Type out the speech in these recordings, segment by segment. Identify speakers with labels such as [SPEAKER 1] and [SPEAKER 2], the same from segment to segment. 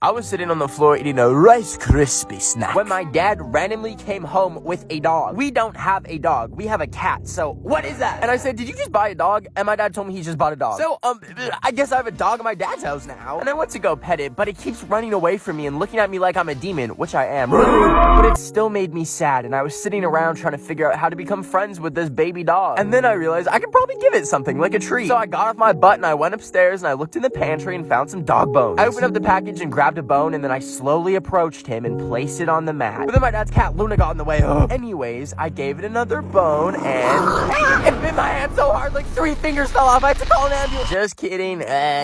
[SPEAKER 1] I was sitting on the floor eating a Rice Krispie snack when my dad randomly came home with a dog. We don't have a dog. We have a cat. So what is that? And I said, did you just buy a dog? And my dad told me he just bought a dog. So, I guess I have a dog at my dad's house now. And I went to go pet it, but it keeps running away from me and looking at me like I'm a demon, which I am. But it still made me sad, and I was sitting around trying to figure out how to become friends with this baby dog. And then I realized I could probably give it something, like a treat. So I got off my butt and I went upstairs and I looked in the pantry and found some dog bones. I opened up the package and grabbed a bone, and then I slowly approached him and placed it on the mat. But then my dad's cat, Luna, got in the way. Ugh. Anyways, I gave it another bone and it bit my hand so hard, like 3 fingers fell off. I had to call an ambulance. Just kidding.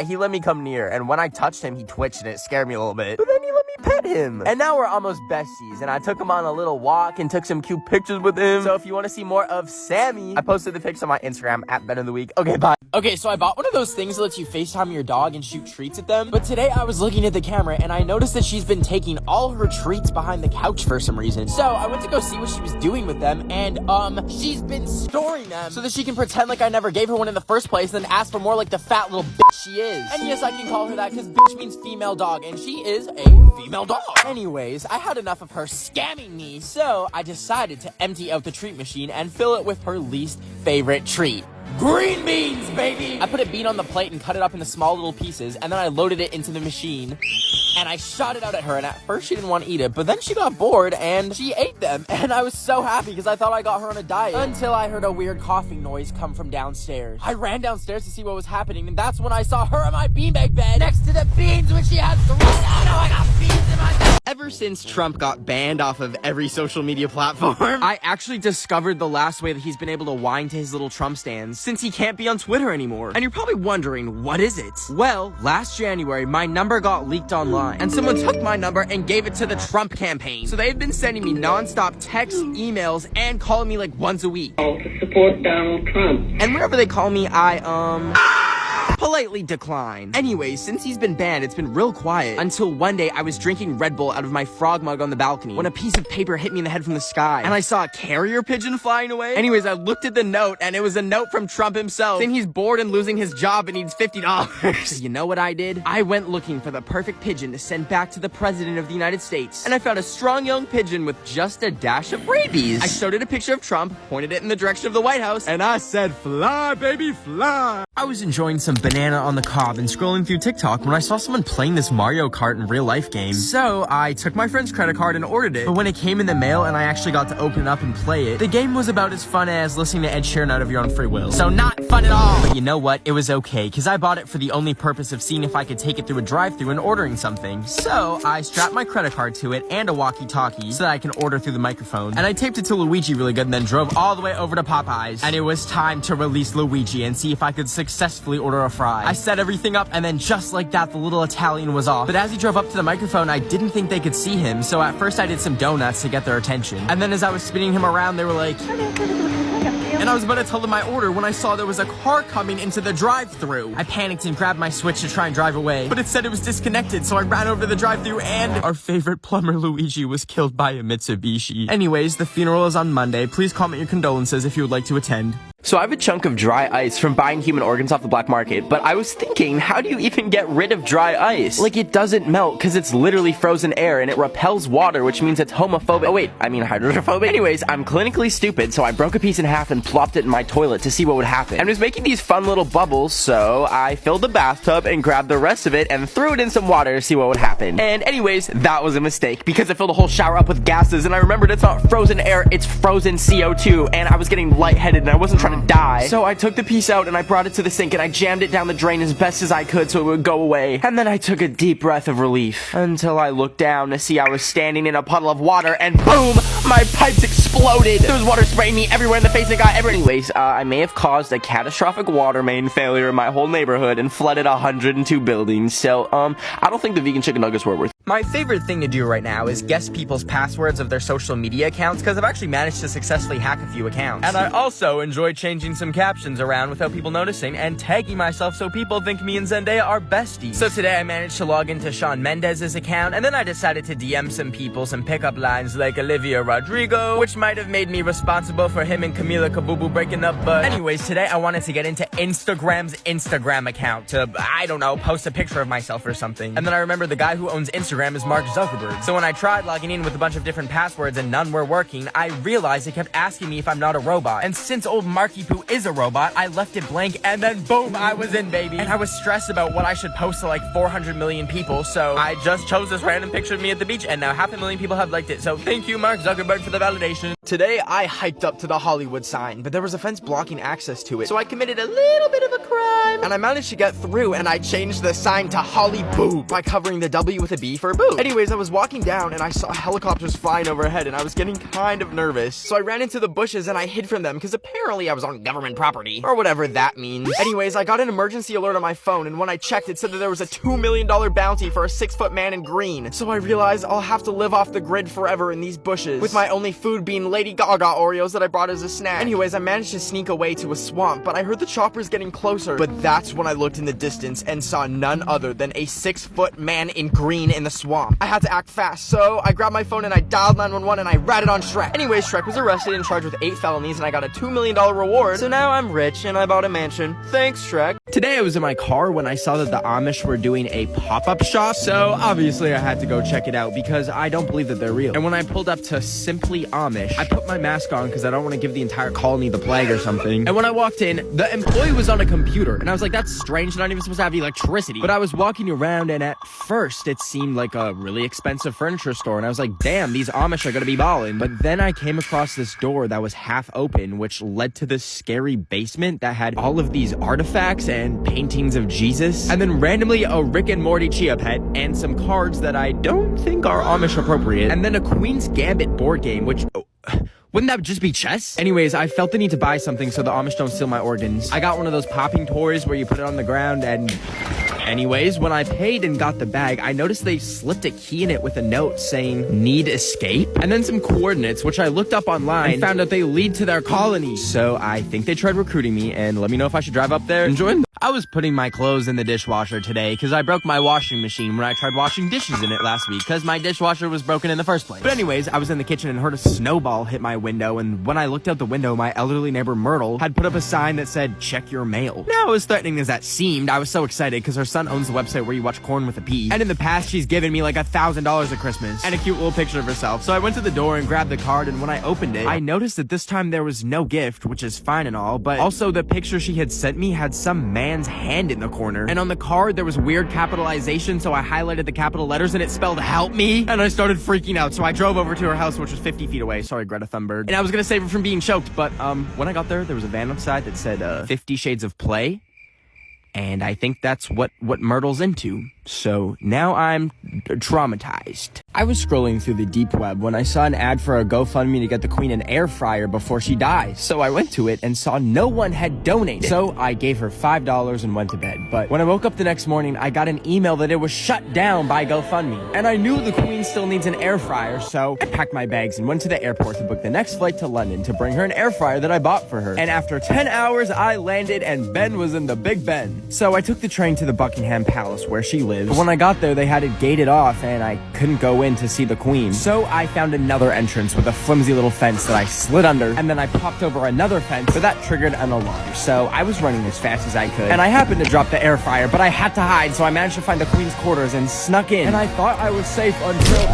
[SPEAKER 1] He let me come near, and when I touched him, he twitched and it scared me a little bit. But then he let me pet him. And now we're almost besties, and I took him on a little walk and took some cute pictures with him. So if you want to see more of Sammy, I posted the pics on my Instagram at BenOfTheWeek. Okay, bye. Okay, so I bought one of those things that lets you FaceTime your dog and shoot treats at them. But today I was looking at the camera and I noticed that she's been taking all her treats behind the couch for some reason. So I went to go see what she was doing with them, and she's been storing them so that she can pretend like I never gave her one in the first place, and then ask for more like the fat little bitch she is. And yes, I can call her that because bitch means female dog, and she is a female dog. Anyways, I had enough of her scamming me, so I decided to empty out the treat machine and fill it with her least favorite treat. Green beans, baby! I put a bean on the plate and cut it up into small little pieces, and then I loaded it into the machine, and I shot it out at her, and at first she didn't want to eat it, but then she got bored, and she ate them, and I was so happy because I thought I got her on a diet, until I heard a weird coughing noise come from downstairs. I ran downstairs to see what was happening, and that's when I saw her in my beanbag bed, next to the beans when she had 3. Oh no, I got beans in my bed! Ever since Trump got banned off of every social media platform, I actually discovered the last way that he's been able to whine to his little Trump stands, since he can't be on Twitter anymore. And you're probably wondering, what is it? Well, last January, my number got leaked online, and someone took my number and gave it to the Trump campaign. So they've been sending me non-stop texts, emails, and calling me like once a week.
[SPEAKER 2] To support Donald Trump.
[SPEAKER 1] And whenever they call me, I, politely decline. Anyways, since he's been banned, it's been real quiet, until one day I was drinking Red Bull out of my frog mug on the balcony when a piece of paper hit me in the head from the sky, and I saw a carrier pigeon flying away. Anyways, I looked at the note, and it was a note from Trump himself saying he's bored and losing his job and needs $50. So you know what I did? I went looking for the perfect pigeon to send back to the president of the United States, and I found a strong young pigeon with just a dash of rabies. I showed it a picture of Trump, pointed it in the direction of the White House, and I said, "Fly, baby, fly." I was enjoying some banana on the cob and scrolling through TikTok when I saw someone playing this Mario Kart in real life game. So I took my friend's credit card and ordered it. But when it came in the mail and I actually got to open it up and play it, the game was about as fun as listening to Ed Sheeran out of your own free will. So not fun at all. But you know what? It was okay, because I bought it for the only purpose of seeing if I could take it through a drive-thru and ordering something. So I strapped my credit card to it and a walkie-talkie so that I can order through the microphone. And I taped it to Luigi really good and then drove all the way over to Popeyes. And it was time to release Luigi and see if I could successfully order a fry. I set everything up, and then just like that, the little Italian was off. But as he drove up to the microphone, I didn't think they could see him, so at first I did some donuts to get their attention. And then as I was spinning him around, they were like... And I was about to tell them my order when I saw there was a car coming into the drive-thru. I panicked and grabbed my Switch to try and drive away, but it said it was disconnected, so I ran over to the drive-thru, and our favorite plumber Luigi was killed by a Mitsubishi. Anyways, the funeral is on Monday. Please comment your condolences if you would like to attend. So I have a chunk of dry ice from buying human organs off the black market, but I was thinking, how do you even get rid of dry ice? Like, it doesn't melt because it's literally frozen air and it repels water, which means it's homophobic. Oh wait, I mean hydrophobic. Anyways, I'm clinically stupid, so I broke a piece in half and plopped it in my toilet to see what would happen. And it was making these fun little bubbles, so I filled the bathtub and grabbed the rest of it and threw it in some water to see what would happen. And anyways, that was a mistake because I filled the whole shower up with gases, and I remembered it's not frozen air, it's frozen CO2, and I was getting lightheaded and I wasn't trying to die. So I took the piece out and I brought it to the sink and I jammed it down the drain as best as I could so it would go away. And then I took a deep breath of relief until I looked down to see I was standing in a puddle of water, and boom, my pipes exploded. There was water spraying me everywhere in the face and got everywhere. Anyways, I may have caused a catastrophic water main failure in my whole neighborhood and flooded 102 buildings. So, I don't think the vegan chicken nuggets were worth it. My favorite thing to do right now is guess people's passwords of their social media accounts, because I've actually managed to successfully hack a few accounts. And I also enjoy changing some captions around without people noticing and tagging myself so people think me and Zendaya are besties. So today I managed to log into Shawn Mendes's account, and then I decided to DM some people some pickup lines like Olivia Rodrigo, which might have made me responsible for him and Camila Caboobo breaking up, but anyways, today I wanted to get into Instagram's Instagram account to, I don't know, post a picture of myself or something. And then I remember the guy who owns Instagram is Mark Zuckerberg. So when I tried logging in with a bunch of different passwords and none were working, I realized it kept asking me if I'm not a robot. And since old Marky Poo is a robot, I left it blank, and then boom, I was in, baby. And I was stressed about what I should post to like 400 million people, so I just chose this random picture of me at the beach, and now 500,000 people have liked it. So thank you, Mark Zuckerberg, for the validation. Today I hiked up to the Hollywood sign, but there was a fence blocking access to it, so I committed a little bit of a crime, and I managed to get through, and I changed the sign to Holly Boob by covering the W with a B for boob. Anyways, I was walking down and I saw helicopters flying overhead, and I was getting kind of nervous, so I ran into the bushes and I hid from them because apparently I was on government property, or whatever that means. Anyways, I got an emergency alert on my phone, and when I checked, it said that there was a $2 million bounty for a 6-foot man in green, so I realized I'll have to live off the grid forever in these bushes, with my only food being Lady Gaga Oreos that I brought as a snack. Anyways, I managed to sneak away to a swamp, but I heard the choppers getting closer. But that's when I looked in the distance and saw none other than a 6-foot man in green in the swamp. I had to act fast, so I grabbed my phone and I dialed 911 and I ratted on Shrek. Anyways, Shrek was arrested and charged with 8 felonies, and I got a $2 million reward, so now I'm rich and I bought a mansion. Thanks, Shrek. Today I was in my car when I saw that the Amish were doing a pop-up shop, so obviously I had to go check it out because I don't believe that they're real. And when I pulled up to Simply Amish, I put my mask on because I don't want to give the entire colony the plague or something. And when I walked in, the employee was on a computer, and I was like, that's strange, they're not even supposed to have electricity. But I was walking around, and at first it seemed like a really expensive furniture store, and I was like, damn, these Amish are gonna be ballin'. But then I came across this door that was half open, which led to this scary basement that had all of these artifacts and paintings of Jesus, and then randomly a Rick and Morty Chia Pet, and some cards that I don't think are Amish appropriate, and then a Queen's Gambit board game, which... wouldn't that just be chess? Anyways, I felt the need to buy something so the Amish don't steal my organs. I got one of those popping toys where you put it on the ground and... Anyways, when I paid and got the bag, I noticed they slipped a key in it with a note saying, need escape? And then some coordinates, which I looked up online and found out they lead to their colony. So I think they tried recruiting me, and let me know if I should drive up there and join them. I was putting my clothes in the dishwasher today because I broke my washing machine when I tried washing dishes in it last week because my dishwasher was broken in the first place. But anyways, I was in the kitchen and heard a snowball hit my window, and when I looked out the window, my elderly neighbor Myrtle had put up a sign that said, check your mail. Now, as threatening as that seemed, I was so excited because her son owns the website where you watch Corn with a P, and in the past, she's given me like $1,000 at Christmas and a cute little picture of herself. So I went to the door and grabbed the card, and when I opened it, I noticed that this time there was no gift, which is fine and all, but also the picture she had sent me had some man's hand in the corner, and on the card there was weird capitalization, so I highlighted the capital letters and it spelled help me, and I started freaking out. So I drove over to her house, which was 50 feet away. Sorry, Greta Thunberg. And I was gonna save her from being choked, but when I got there was a van outside that said 50 Shades of Play, and I think that's what Myrtle's into. So now I'm traumatized. I was scrolling through the deep web when I saw an ad for a GoFundMe to get the Queen an air fryer before she dies. So I went to it and saw no one had donated. So I gave her $5 and went to bed. But when I woke up the next morning, I got an email that it was shut down by GoFundMe. And I knew the Queen still needs an air fryer, so I packed my bags and went to the airport to book the next flight to London to bring her an air fryer that I bought for her. And after 10 hours, I landed and Ben was in the Big Ben. So I took the train to the Buckingham Palace where she lives. But when I got there, they had it gated off and I couldn't go in to see the Queen. So I found another entrance with a flimsy little fence that I slid under, and then I popped over another fence, but that triggered an alarm. So I was running as fast as I could, and I happened to drop the air fryer, but I had to hide, so I managed to find the Queen's quarters and snuck in. And I thought I was safe until...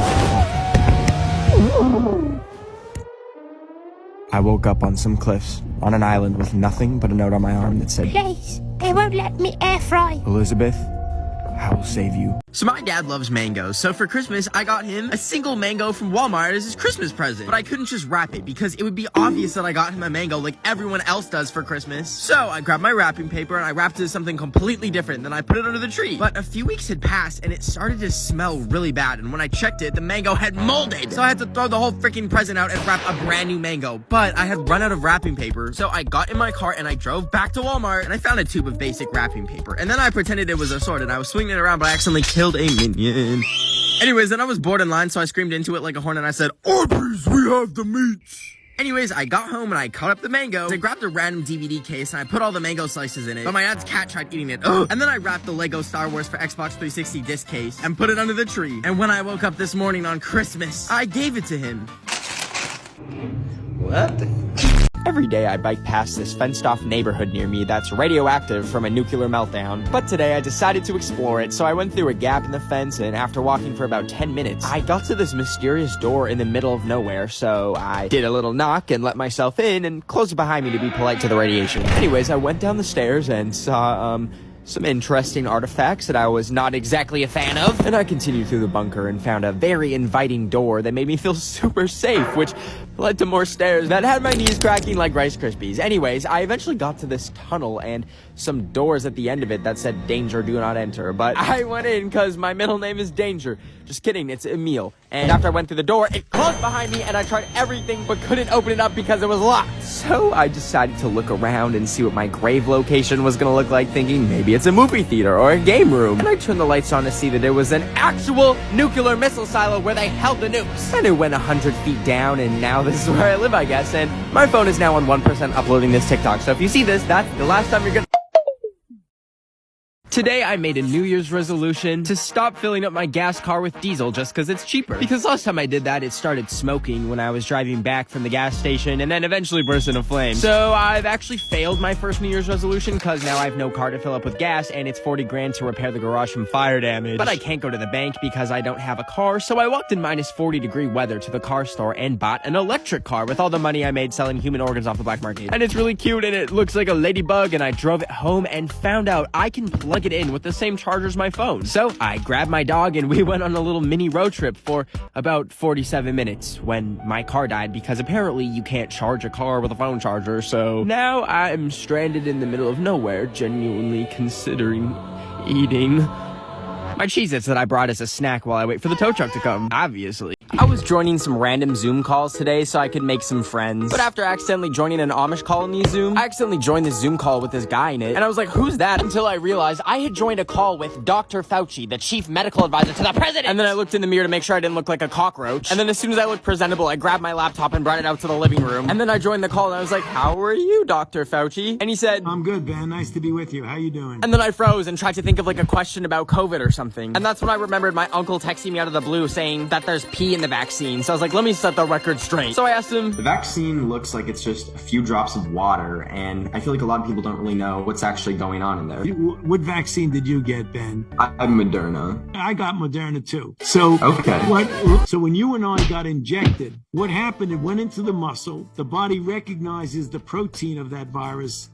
[SPEAKER 1] I woke up on some cliffs, on an island with nothing but a note on my arm that said,
[SPEAKER 3] Please, they won't let me air fry.
[SPEAKER 1] Elizabeth, I will save you. So my dad loves mangoes, so for Christmas, I got him a single mango from Walmart as his Christmas present. But I couldn't just wrap it because it would be obvious that I got him a mango like everyone else does for Christmas. So I grabbed my wrapping paper and I wrapped it as something completely different, then I put it under the tree. But a few weeks had passed and it started to smell really bad, and when I checked it, the mango had molded. So I had to throw the whole freaking present out and wrap a brand new mango. But I had run out of wrapping paper, so I got in my car and I drove back to Walmart and I found a tube of basic wrapping paper. And then I pretended it was a sword and I was swinging it around, but I accidentally killed a minion. Anyways, then I was bored in line, so I screamed into it like a horn and I said, Arby's, we have the meats. Anyways, I got home and I cut up the mango. I grabbed a random DVD case and I put all the mango slices in it. But my dad's cat tried eating it. Ugh. And then I wrapped the Lego Star Wars for Xbox 360 disc case and put it under the tree. And when I woke up this morning on Christmas, I gave it to him. What? Every day I bike past this fenced-off neighborhood near me that's radioactive from a nuclear meltdown. But today I decided to explore it, so I went through a gap in the fence, and after walking for about 10 minutes, I got to this mysterious door in the middle of nowhere, so I did a little knock and let myself in and closed it behind me to be polite to the radiation. Anyways, I went down the stairs and saw, some interesting artifacts that I was not exactly a fan of. And I continued through the bunker and found a very inviting door that made me feel super safe, which led to more stairs that had my knees cracking like Rice Krispies. Anyways, I eventually got to this tunnel and some doors at the end of it that said danger, do not enter. But I went in because my middle name is Danger. Just kidding, it's Emil. And after I went through the door, it closed behind me and I tried everything but couldn't open it up because it was locked. So I decided to look around and see what my grave location was gonna look like, thinking maybe it's a movie theater or a game room. And I turned the lights on to see that it was an actual nuclear missile silo where they held the nukes. And it went 100 feet down, and now this is where I live, I guess. And my phone is now on 1% uploading this TikTok. So if you see this, that's the last time you're gonna... Today, I made a New Year's resolution to stop filling up my gas car with diesel just because it's cheaper. Because last time I did that, it started smoking when I was driving back from the gas station and then eventually burst into flames. So I've actually failed my first New Year's resolution because now I have no car to fill up with gas and it's 40 grand to repair the garage from fire damage. But I can't go to the bank because I don't have a car, so I walked in minus 40-degree weather to the car store and bought an electric car with all the money I made selling human organs off the black market. And it's really cute and it looks like a ladybug, and I drove it home and found out I can plug it in with the same charger as my phone. So I grabbed my dog and we went on a little mini road trip for about 47 minutes when my car died, because apparently you can't charge a car with a phone charger. So now I'm stranded in the middle of nowhere, genuinely considering eating my Cheez-Its that I brought as a snack while I wait for the tow truck to come, obviously. I was joining some random Zoom calls today so I could make some friends. But after accidentally joining an Amish colony Zoom, I accidentally joined this Zoom call with this guy in it. And I was like, who's that? Until I realized I had joined a call with Dr. Fauci, the chief medical advisor to the president. And then I looked in the mirror to make sure I didn't look like a cockroach. And then as soon as I looked presentable, I grabbed my laptop and brought it out to the living room. And then I joined the call and I was like, how are you, Dr. Fauci? And he said,
[SPEAKER 4] I'm good, Ben. Nice to be with you. How you doing?
[SPEAKER 1] And then I froze and tried to think of like a question about COVID or something. And that's when I remembered my uncle texting me out of the blue saying that there's pee in the vaccine. So I was like, let me set the record straight. So I asked him,
[SPEAKER 5] the vaccine looks like it's just a few drops of water, and I feel like a lot of people don't really know what's actually going on in there.
[SPEAKER 4] What vaccine did you get, Ben?
[SPEAKER 5] I'm Moderna.
[SPEAKER 4] I got Moderna too. So
[SPEAKER 5] okay.
[SPEAKER 4] So when you and I got injected, what happened? It went into the muscle. The body recognizes the protein of that virus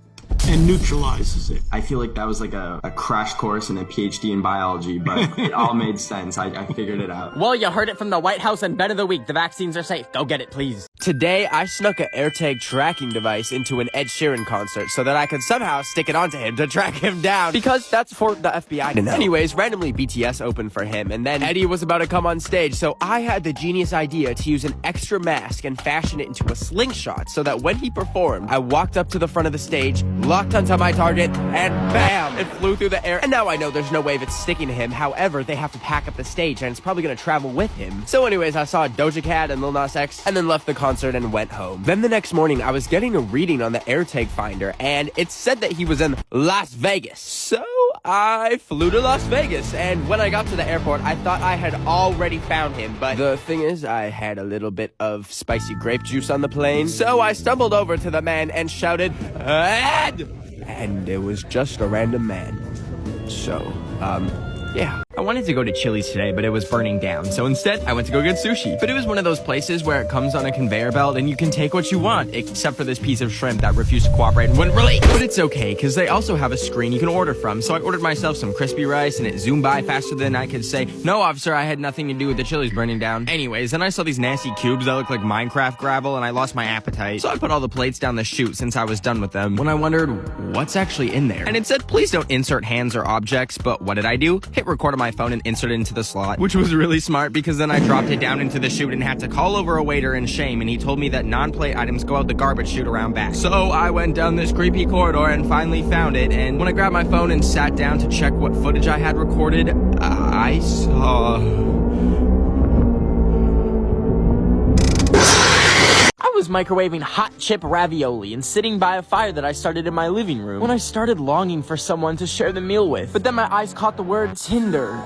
[SPEAKER 4] and neutralizes it.
[SPEAKER 5] I feel like that was like a crash course and a PhD in biology, but it all made sense. I figured it out.
[SPEAKER 1] Well, you heard it from the White House and Ben of the Week. The vaccines are safe. Go get it, please. Today, I snuck an AirTag tracking device into an Ed Sheeran concert so that I could somehow stick it onto him to track him down, because that's for the FBI to know. Anyways, randomly BTS opened for him, and then Eddie was about to come on stage, so I had the genius idea to use an extra mask and fashion it into a slingshot so that when he performed, I walked up to the front of the stage, locked onto my target, and bam! It flew through the air. And now I know there's no way of it sticking to him. However, they have to pack up the stage, and it's probably gonna travel with him. So anyways, I saw Doja Cat and Lil Nas X, and then left the concert and went home. Then the next morning, I was getting a reading on the AirTag finder, and it said that he was in Las Vegas. So I flew to Las Vegas, and when I got to the airport, I thought I had already found him, but the thing is, I had a little bit of spicy grape juice on the plane, so I stumbled over to the man and shouted, Ed! And it was just a random man. So, yeah. I wanted to go to Chili's today, but it was burning down, so instead, I went to go get sushi. But it was one of those places where it comes on a conveyor belt and you can take what you want, except for this piece of shrimp that refused to cooperate and wouldn't release. But it's okay, because they also have a screen you can order from, so I ordered myself some crispy rice, and it zoomed by faster than I could say, no, officer, I had nothing to do with the Chili's burning down. Anyways, then I saw these nasty cubes that look like Minecraft gravel, and I lost my appetite. So I put all the plates down the chute since I was done with them, when I wondered, what's actually in there? And it said, please don't insert hands or objects, but what did I do? Hit record on my phone and insert it into the slot, which was really smart because then I dropped it down into the chute and had to call over a waiter in shame, and he told me that non-plate items go out the garbage chute around back. So I went down this creepy corridor and finally found it, and when I grabbed my phone and sat down to check what footage I had recorded, I saw was microwaving hot chip ravioli and sitting by a fire that I started in my living room when I started longing for someone to share the meal with. But then my eyes caught the word Tinder.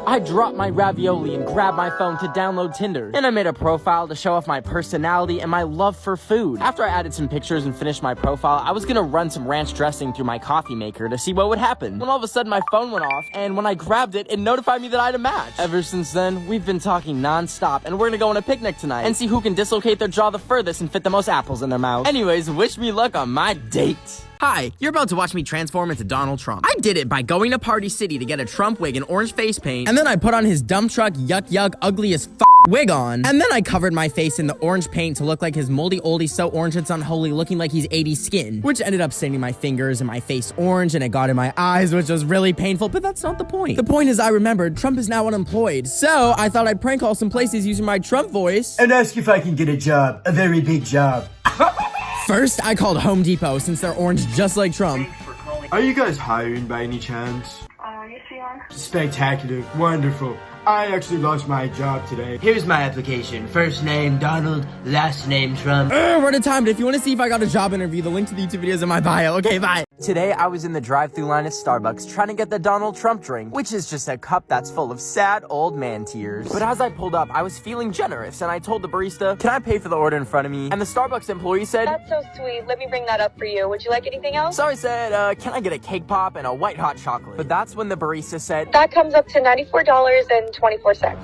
[SPEAKER 1] I dropped my ravioli and grabbed my phone to download Tinder. And I made a profile to show off my personality and my love for food. After I added some pictures and finished my profile, I was gonna run some ranch dressing through my coffee maker to see what would happen. When all of a sudden my phone went off, and when I grabbed it, it notified me that I had a match. Ever since then, we've been talking non-stop, and we're gonna go on a picnic tonight and see who can dislocate their jaw the furthest and fit the most apples in their mouth. Anyways, wish me luck on my date. Hi, you're about to watch me transform into Donald Trump. I did it by going to Party City to get a Trump wig and orange face paint, and then I put on his dump truck yuck ugly as wig on, and then I covered my face in the orange paint to look like his moldy oldie so orange it's unholy, looking like he's 80s skin, which ended up staining my fingers and my face orange, and it got in my eyes, which was really painful, but that's not the point. The point is I remembered Trump is now unemployed, so I thought I'd prank call some places using my Trump voice
[SPEAKER 6] and ask if I can get a job, a very big job.
[SPEAKER 1] First, I called Home Depot since they're orange just like Trump.
[SPEAKER 6] Are you guys hiring by any chance?
[SPEAKER 2] Yes, we are.
[SPEAKER 6] Spectacular. Wonderful. I actually lost my job today. Here's my application. First name Donald, last name Trump.
[SPEAKER 1] We're out of time, but if you want to see if I got a job interview, the link to the YouTube video is in my bio. Okay, bye. Today, I was in the drive-thru line at Starbucks trying to get the Donald Trump drink, which is just a cup that's full of sad old man tears. But as I pulled up, I was feeling generous, and I told the barista, can I pay for the order in front of me? And the Starbucks employee said,
[SPEAKER 7] that's so sweet. Let me bring that up for you. Would you like anything else?
[SPEAKER 1] So I said, can I get a cake pop and a white hot chocolate? But that's when the barista said,
[SPEAKER 7] that comes up to $94.24.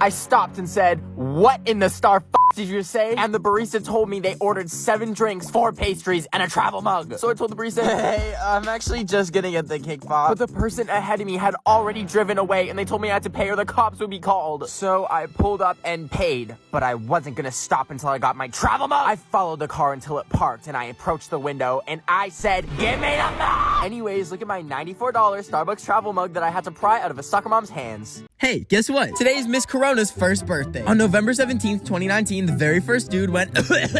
[SPEAKER 1] I stopped and said, what in the star did you say? And the barista told me they ordered 7 drinks, 4 pastries, and a travel mug. So I told the barista, hey, I'm actually just gonna get the cake pop. But the person ahead of me had already driven away, and they told me I had to pay or the cops would be called. So I pulled up and paid, but I wasn't gonna stop until I got my travel mug. I followed the car until it parked, and I approached the window, and I said, give me the mug! Anyways, look at my $94 Starbucks travel mug that I had to pry out of a soccer mom's hands. Hey, guess what? Today is Miss Corona's first birthday. On November 17th, 2019, the very first dude went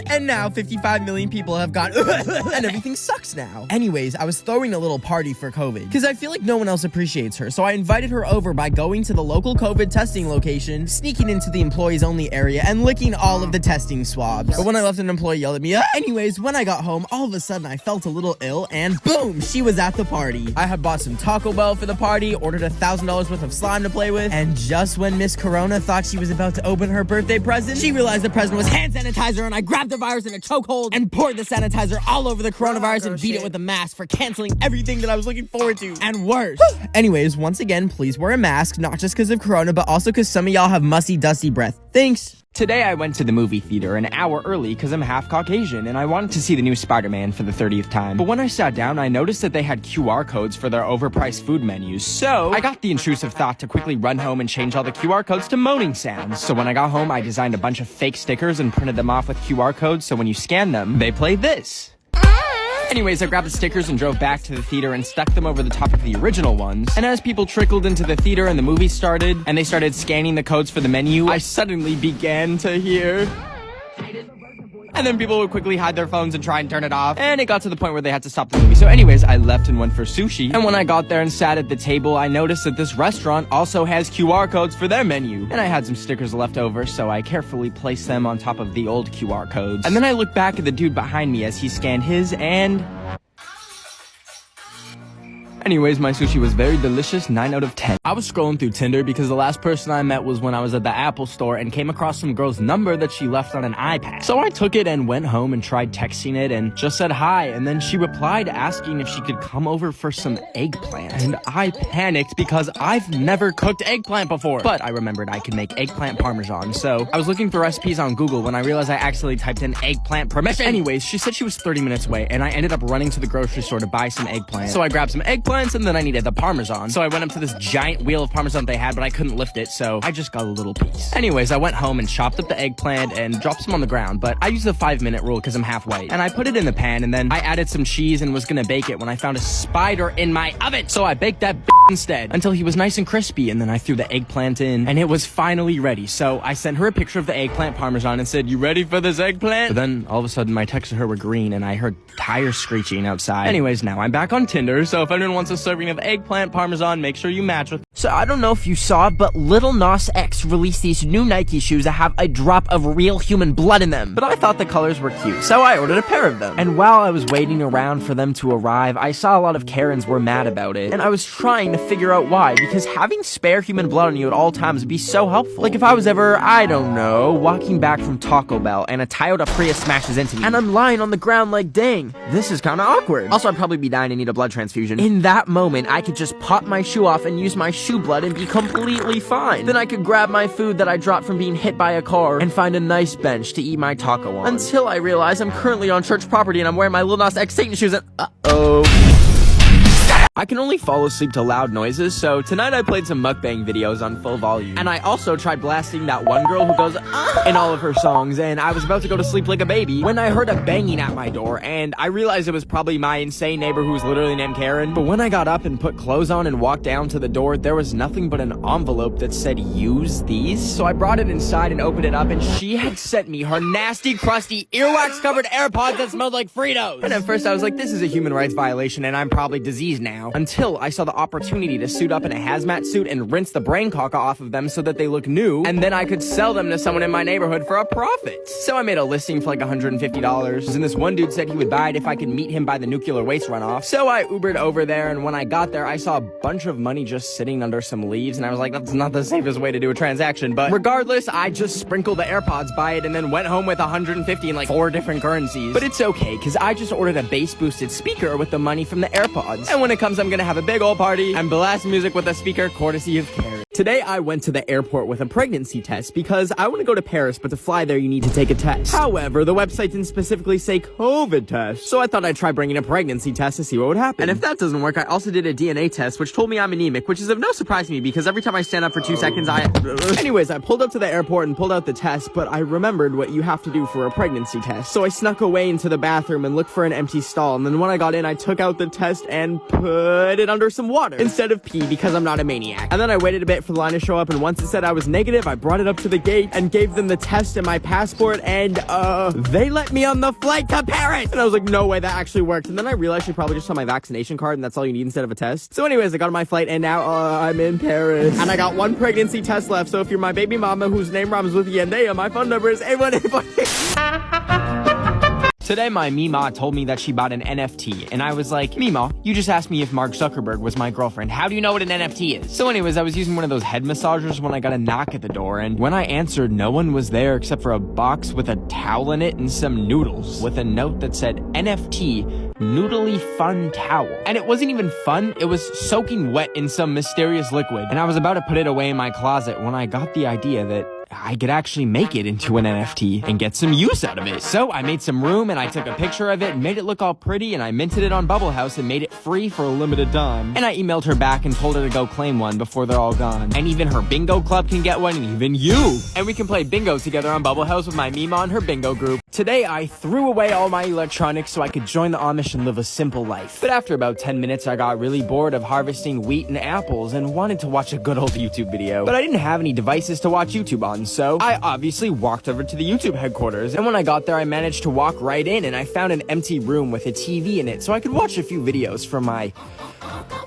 [SPEAKER 1] and now 55 million people have gone and everything sucks now. Anyways, I was throwing a little party for COVID because I feel like no one else appreciates her, so I invited her over by going to the local COVID testing location, sneaking into the employees only area, and licking all of the testing swabs. But when I left, an employee yelled at me. Anyways, when I got home, all of a sudden I felt a little ill, and boom, she was at the party. I had bought some Taco Bell for the party, ordered $1,000 worth of slime to play with, and just when Miss Corona thought she was about to open her birthday present, she realized the present was hand sanitizer, and I grabbed the virus in a chokehold and poured the sanitizer all over the coronavirus and beat it with a mask for canceling everything that I was looking forward to, and worse. Anyways, once again, please wear a mask, not just because of corona, but also because some of y'all have musty, dusty breath. Thanks. Today I went to the movie theater an hour early because I'm half Caucasian and I wanted to see the new Spider-Man for the 30th time. But when I sat down, I noticed that they had QR codes for their overpriced food menus. So I got the intrusive thought to quickly run home and change all the QR codes to moaning sounds. So when I got home, I designed a bunch of fake stickers and printed them off with QR codes so when you scan them, they play this. Anyways, I grabbed the stickers and drove back to the theater and stuck them over the top of the original ones. And as people trickled into the theater and the movie started, and they started scanning the codes for the menu, I suddenly began to hear... And then people would quickly hide their phones and try and turn it off. And it got to the point where they had to stop the movie. So anyways, I left and went for sushi. And when I got there and sat at the table, I noticed that this restaurant also has QR codes for their menu. And I had some stickers left over, so I carefully placed them on top of the old QR codes. And then I looked back at the dude behind me as he scanned his, and... Anyways, my sushi was very delicious, 9 out of 10. I was scrolling through Tinder because the last person I met was when I was at the Apple store and came across some girl's number that she left on an iPad. So I took it and went home and tried texting it and just said hi, and then she replied asking if she could come over for some eggplant. And I panicked because I've never cooked eggplant before. But I remembered I could make eggplant parmesan, so I was looking for recipes on Google when I realized I accidentally typed in eggplant permission. Anyways, she said she was 30 minutes away, and I ended up running to the grocery store to buy some eggplant. So I grabbed some eggplant, and then I needed the parmesan. So I went up to this giant wheel of parmesan they had, but I couldn't lift it, so I just got a little piece. Anyways, I went home and chopped up the eggplant and dropped some on the ground, but I used the 5-minute rule because I'm half white. And I put it in the pan, and then I added some cheese and was gonna bake it when I found a spider in my oven. So I baked that instead until he was nice and crispy, and then I threw the eggplant in, and it was finally ready. So I sent her a picture of the eggplant parmesan and said, you ready for this eggplant? But then all of a sudden my texts to her were green, and I heard tires screeching outside. Anyways, now I'm back on Tinder, so if anyone wants a serving of eggplant parmesan, make sure you match with. So I don't know if you saw, but Lil Nas X released these new Nike shoes that have a drop of real human blood in them. But I thought the colors were cute, so I ordered a pair of them. And while I was waiting around for them to arrive, I saw a lot of Karens were mad about it. And I was trying to figure out why, because having spare human blood on you at all times would be so helpful. Like if I was ever, I don't know, walking back from Taco Bell and a Toyota Prius smashes into me, and I'm lying on the ground like, dang, this is kinda awkward. Also, I'd probably be dying and need a blood transfusion. In that moment, I could just pop my shoe off and use my shoe blood and be completely fine. Then I could grab my food that I dropped from being hit by a car and find a nice bench to eat my taco on. Until I realize I'm currently on church property and I'm wearing my Lil Nas X Satan shoes and uh-oh. I can only fall asleep to loud noises, so tonight I played some mukbang videos on full volume. And I also tried blasting that one girl who goes in all of her songs, and I was about to go to sleep like a baby when I heard a banging at my door, and I realized it was probably my insane neighbor who was literally named Karen. But when I got up and put clothes on and walked down to the door, there was nothing but an envelope that said, "Use these." So I brought it inside and opened it up, and she had sent me her nasty, crusty, earwax-covered Airpods that smelled like Fritos. And at first I was like, this is a human rights violation, and I'm probably diseased now. Until I saw the opportunity to suit up in a hazmat suit and rinse the brain caca off of them so that they look new, and then I could sell them to someone in my neighborhood for a profit. So I made a listing for like $150, and this one dude said he would buy it if I could meet him by the nuclear waste runoff. So I Ubered over there, and when I got there, I saw a bunch of money just sitting under some leaves, and I was like, that's not the safest way to do a transaction, but regardless, I just sprinkled the AirPods by it and then went home with 150 in like 4 different currencies. But it's okay, because I just ordered a bass-boosted speaker with the money from the AirPods, and when it comes, I'm gonna have a big old party and blast music with a speaker courtesy of Karen. Today I went to the airport with a pregnancy test because I want to go to Paris, but to fly there you need to take a test. However, the website didn't specifically say COVID test, so I thought I'd try bringing a pregnancy test to see what would happen. And if that doesn't work, I also did a DNA test, which told me I'm anemic, which is of no surprise to me because every time I stand up for 2 seconds, Anyways, I pulled up to the airport and pulled out the test, but I remembered what you have to do for a pregnancy test. So I snuck away into the bathroom and looked for an empty stall, and then when I got in, I took out the test and put it under some water instead of pee because I'm not a maniac. And then I waited a bit for the line to show up, and once it said I was negative, I brought it up to the gate and gave them the test and my passport, and they let me on the flight to Paris. And I was like, no way, that actually worked. And then I realized she probably just saw my vaccination card and that's all you need instead of a test. So anyways, I got on my flight and now I'm in Paris. And I got 1 pregnancy test left, so if you're my baby mama whose name rhymes with Yandea, my phone number is 818. Today, my Mima told me that she bought an NFT, and I was like, Mima, you just asked me if Mark Zuckerberg was my girlfriend. How do you know what an NFT is? So anyways, I was using one of those head massagers when I got a knock at the door, and when I answered, no one was there except for a box with a towel in it and some noodles, with a note that said, NFT, noodly fun towel. And it wasn't even fun, it was soaking wet in some mysterious liquid, and I was about to put it away in my closet when I got the idea that I could actually make it into an NFT and get some use out of it. So I made some room and I took a picture of it and made it look all pretty, and I minted it on Bubble House and made it free for a limited time. And I emailed her back and told her to go claim one before they're all gone. And even her bingo club can get one, and even you. And we can play bingo together on Bubble House with my Mima and her bingo group. Today I threw away all my electronics so I could join the Amish and live a simple life. But after about 10 minutes I got really bored of harvesting wheat and apples and wanted to watch a good old YouTube video. But I didn't have any devices to watch YouTube on, so I obviously walked over to the YouTube headquarters. And when I got there, I managed to walk right in, and I found an empty room with a TV in it so I could watch a few videos from my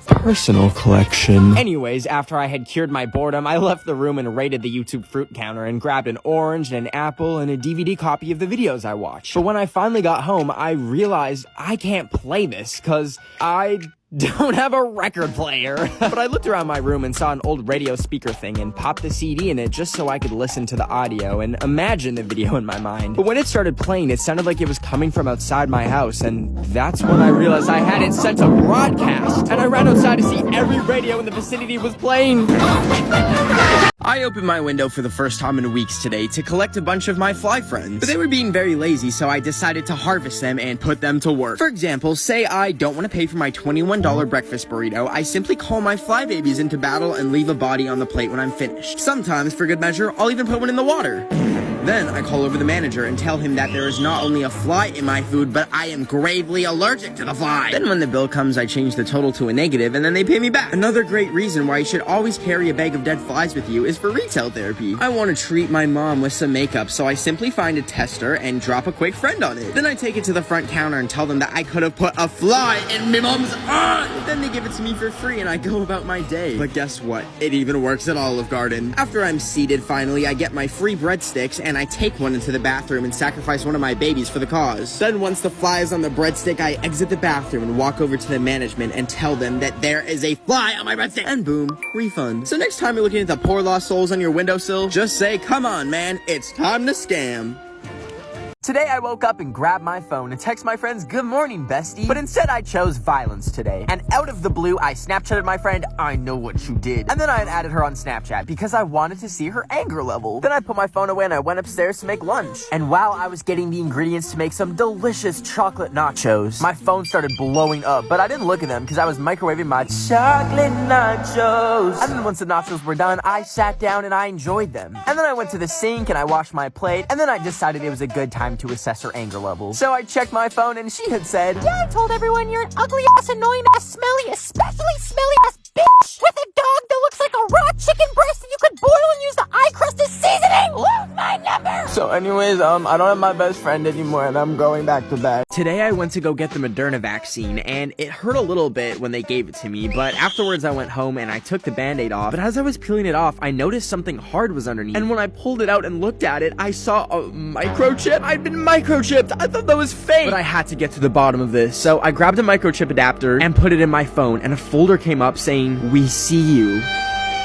[SPEAKER 1] personal collection. Anyways, after I had cured my boredom, I left the room and raided the YouTube fruit counter and grabbed an orange and an apple and a DVD copy of the videos I watched. But when I finally got home, I realized I can't play this because I don't have a record player. But I looked around my room and saw an old radio speaker thing and popped the CD in it just so I could listen to the audio and imagine the video in my mind. But when it started playing, it sounded like it was coming from outside my house, and that's when I realized I had it set to broadcast. And I ran outside to see every radio in the vicinity was playing. I opened my window for the first time in weeks today to collect a bunch of my fly friends. But they were being very lazy, so I decided to harvest them and put them to work. For example, say I don't want to pay for my $21 breakfast burrito, I simply call my fly babies into battle and leave a body on the plate when I'm finished. Sometimes, for good measure, I'll even put one in the water. Then I call over the manager and tell him that there is not only a fly in my food, but I am gravely allergic to the fly. Then when the bill comes, I change the total to a negative and then they pay me back. Another great reason why you should always carry a bag of dead flies with you is for retail therapy. I want to treat my mom with some makeup, so I simply find a tester and drop a quick friend on it. Then I take it to the front counter and tell them that I could have put a fly in my mom's eye. Then they give it to me for free and I go about my day. But guess what? It even works at Olive Garden. After I'm seated finally, I get my free breadsticks and I take one into the bathroom and sacrifice one of my babies for the cause. Then once the fly is on the breadstick, I exit the bathroom and walk over to the management and tell them that there is a fly on my breadstick. And boom, refund. So next time you're looking at the poor lost souls on your windowsill, just say, come on man, it's time to scam. Today I woke up and grabbed my phone and text my friends, good morning, bestie. But instead I chose violence today. And out of the blue, I Snapchatted my friend, I know what you did. And then I had added her on Snapchat because I wanted to see her anger level. Then I put my phone away and I went upstairs to make lunch. And while I was getting the ingredients to make some delicious chocolate nachos, my phone started blowing up. But I didn't look at them because I was microwaving my chocolate nachos. And then once the nachos were done, I sat down and I enjoyed them. And then I went to the sink and I washed my plate. And then I decided it was a good time to assess her anger level. So I checked my phone and she had said,
[SPEAKER 3] Yeah, I told everyone you're an ugly ass, annoying ass, smelly, especially smelly ass bitch with a dog that looks like a raw chicken breast that you could boil and use the eye crust as seasoning. Lose my number.
[SPEAKER 1] So anyways, I don't have my best friend anymore and I'm going back to bed. Today I went to go get the Moderna vaccine and it hurt a little bit when they gave it to me, but afterwards I went home and I took the band-aid off. But as I was peeling it off, I noticed something hard was underneath. And when I pulled it out and looked at it, I saw a microchip. I'd been microchipped. I thought that was fake. But I had to get to the bottom of this. So I grabbed a microchip adapter and put it in my phone and a folder came up saying, we see you.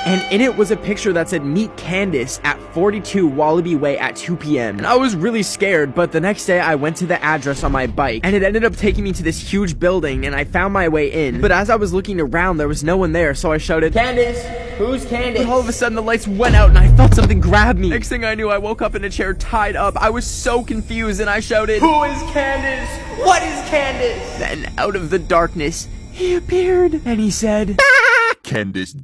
[SPEAKER 1] And in it was a picture that said, meet Candace at 42 Wallaby Way at 2 p.m. And I was really scared, but the next day I went to the address on my bike and it ended up taking me to this huge building and I found my way in. But as I was looking around, there was no one there, so I shouted, Candace, who's Candace? But all of a sudden the lights went out and I felt something grab me. Next thing I knew, I woke up in a chair tied up. I was so confused and I shouted, who is Candace? What is Candace? Then out of the darkness, he appeared and he said,
[SPEAKER 8] Candace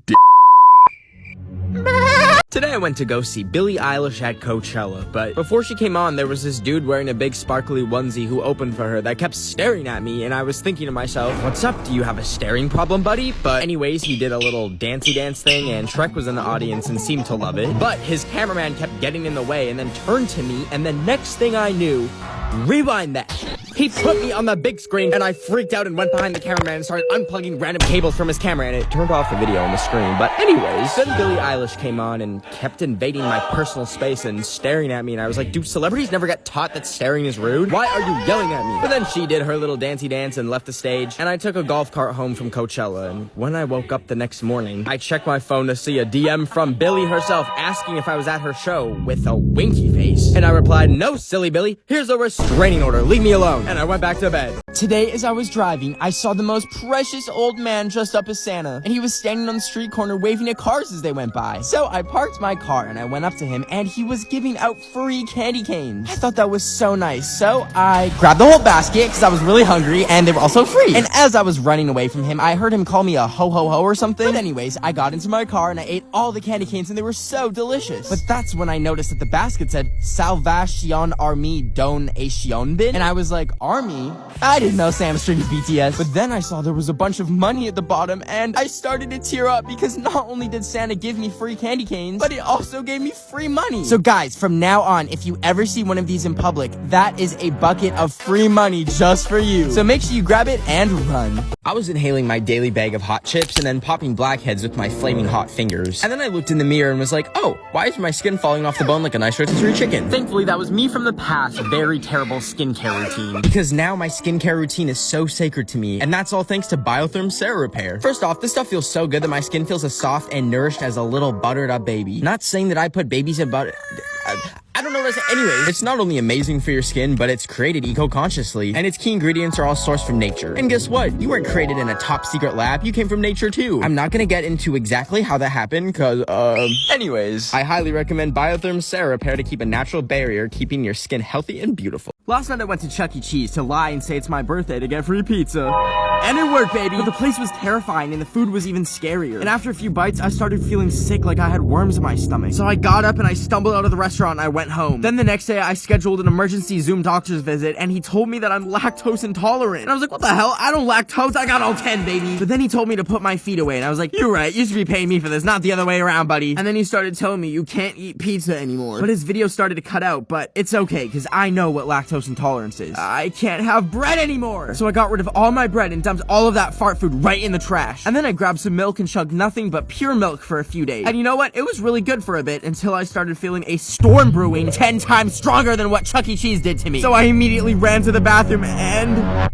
[SPEAKER 1] Today I went to go see Billie Eilish at Coachella, but before she came on, there was this dude wearing a big sparkly onesie who opened for her that kept staring at me, and I was thinking to myself, what's up, do you have a staring problem, buddy? But anyways, he did a little dancey dance thing, and Shrek was in the audience and seemed to love it. But his cameraman kept getting in the way and then turned to me, and the next thing I knew, rewind that. He put me on the big screen and I freaked out and went behind the cameraman and started unplugging random cables from his camera and it turned off the video on the screen. But anyways, then Billie Eilish came on and kept invading my personal space and staring at me and I was like, dude, celebrities never get taught that staring is rude? Why are you yelling at me? But then she did her little dancey dance and left the stage and I took a golf cart home from Coachella and when I woke up the next morning, I checked my phone to see a DM from Billie herself asking if I was at her show with a winky face. And I replied, no, silly Billie, here's a restraining order, leave me alone. And I went back to bed. Today, as I was driving, I saw the most precious old man dressed up as Santa, and he was standing on the street corner waving at cars as they went by. So I parked my car and I went up to him, and he was giving out free candy canes. I thought that was so nice, so I grabbed the whole basket because I was really hungry, and they were also free. And as I was running away from him, I heard him call me a ho-ho-ho or something. But anyways, I got into my car and I ate all the candy canes, and they were so delicious. But that's when I noticed that the basket said Salvation Army Donation Bin, and I was like, Army? I didn't know Sam streamed BTS. But then I saw there was a bunch of money at the bottom and I started to tear up because not only did Santa give me free candy canes, but he also gave me free money. So guys, from now on, if you ever see one of these in public, that is a bucket of free money just for you. So make sure you grab it and run. I was inhaling my daily bag of hot chips and then popping blackheads with my flaming hot fingers. And then I looked in the mirror and was like, oh, why is my skin falling off the bone like a nice rotisserie chicken? Thankfully, that was me from the past, very terrible skincare routine. Because now my skincare routine is so sacred to me, and that's all thanks to Biotherm Repair. First off, this stuff feels so good that my skin feels as soft and nourished as a little buttered up baby. Not saying that I put babies in butter. I don't know what to say. Anyway, it's not only amazing for your skin, but it's created eco-consciously, and its key ingredients are all sourced from nature. And guess what? You weren't created in a top secret lab, you came from nature too. I'm not gonna get into exactly how that happened, cause, anyways, I highly recommend Biotherm Repair to keep a natural barrier, keeping your skin healthy and beautiful. Last night I went to Chuck E. Cheese to lie and say it's my birthday to get free pizza. And it worked, baby. But the place was terrifying and the food was even scarier. And after a few bites, I started feeling sick, like I had worms in my stomach. So I got up and I stumbled out of the restaurant and I went home. Then the next day, I scheduled an emergency Zoom doctor's visit and he told me that I'm lactose intolerant. And I was like, what the hell? I don't lactose. I got all 10, baby. But then he told me to put my feet away and I was like, you're right. You should be paying me for this, not the other way around, buddy. And then he started telling me you can't eat pizza anymore. But his video started to cut out, but it's okay because I know what lactose intolerance is. I can't have bread anymore. So I got rid of all my bread and dumped all of that fart food right in the trash. And then I grabbed some milk and chugged nothing but pure milk for a few days. And you know what? It was really good for a bit until I started feeling a storm brewing 10 times stronger than what Chuck E. Cheese did to me. So I immediately ran to the bathroom and...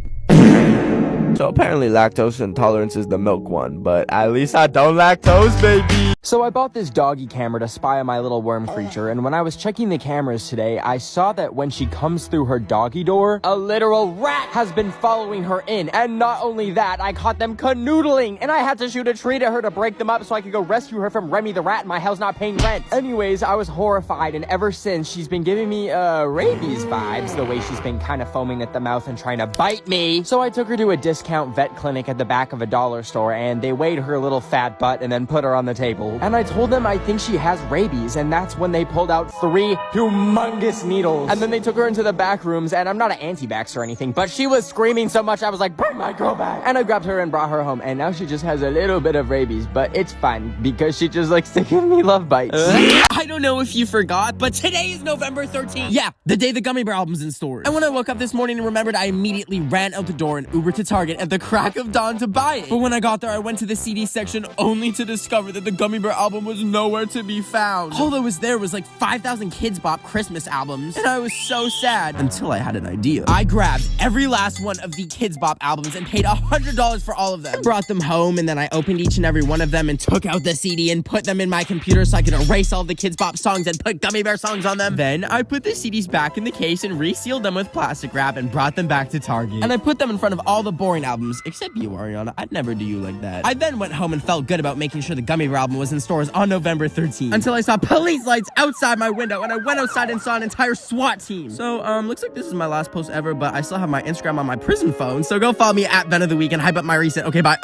[SPEAKER 1] So apparently lactose intolerance is the milk one, but at least I don't lactose, baby. So I bought this doggy camera to spy on my little worm creature, and when I was checking the cameras today, I saw that when she comes through her doggy door, a literal rat has been following her in. And not only that, I caught them canoodling, and I had to shoot a tree to her to break them up so I could go rescue her from Remy the rat and my house not paying rent. Anyways, I was horrified, and ever since, she's been giving me, rabies vibes, the way she's been kind of foaming at the mouth and trying to bite me. So I took her to a discount vet clinic at the back of a dollar store, and they weighed her little fat butt and then put her on the table. And I told them I think she has rabies, and that's when they pulled out 3 humongous needles. And then they took her into the back rooms, and I'm not an anti-vax or anything, but she was screaming so much I was like, bring my girl back. And I grabbed her and brought her home, and now she just has a little bit of rabies, but it's fine because she just likes to give me love bites. I don't know if you forgot, but today is November 13th. Yeah, the day the Gummy Bear album's in stores. And when I woke up this morning and remembered, I immediately ran out the door and Ubered to Target at the crack of dawn to buy it. But when I got there, I went to the CD section only to discover that the Gummy Bear album was nowhere to be found. All that was there was like 5,000 Kids Bop Christmas albums, and I was so sad until I had an idea. I grabbed every last one of the Kids Bop albums and paid $100 for all of them. I brought them home, and then I opened each and every one of them and took out the CD and put them in my computer so I could erase all the Kids Bop songs and put Gummy Bear songs on them. Then I put the CDs back in the case and resealed them with plastic wrap and brought them back to Target. And I put them in front of all the boring albums, except you, Ariana. I'd never do you like that. I then went home and felt good about making sure the Gummy Bear album was in stores on November 13th. Until I saw police lights outside my window, and I went outside and saw an entire SWAT team. So, looks like this is my last post ever, but I still have my Instagram on my prison phone, so go follow me at BenOfTheWeek and hype up my recent. Okay, bye.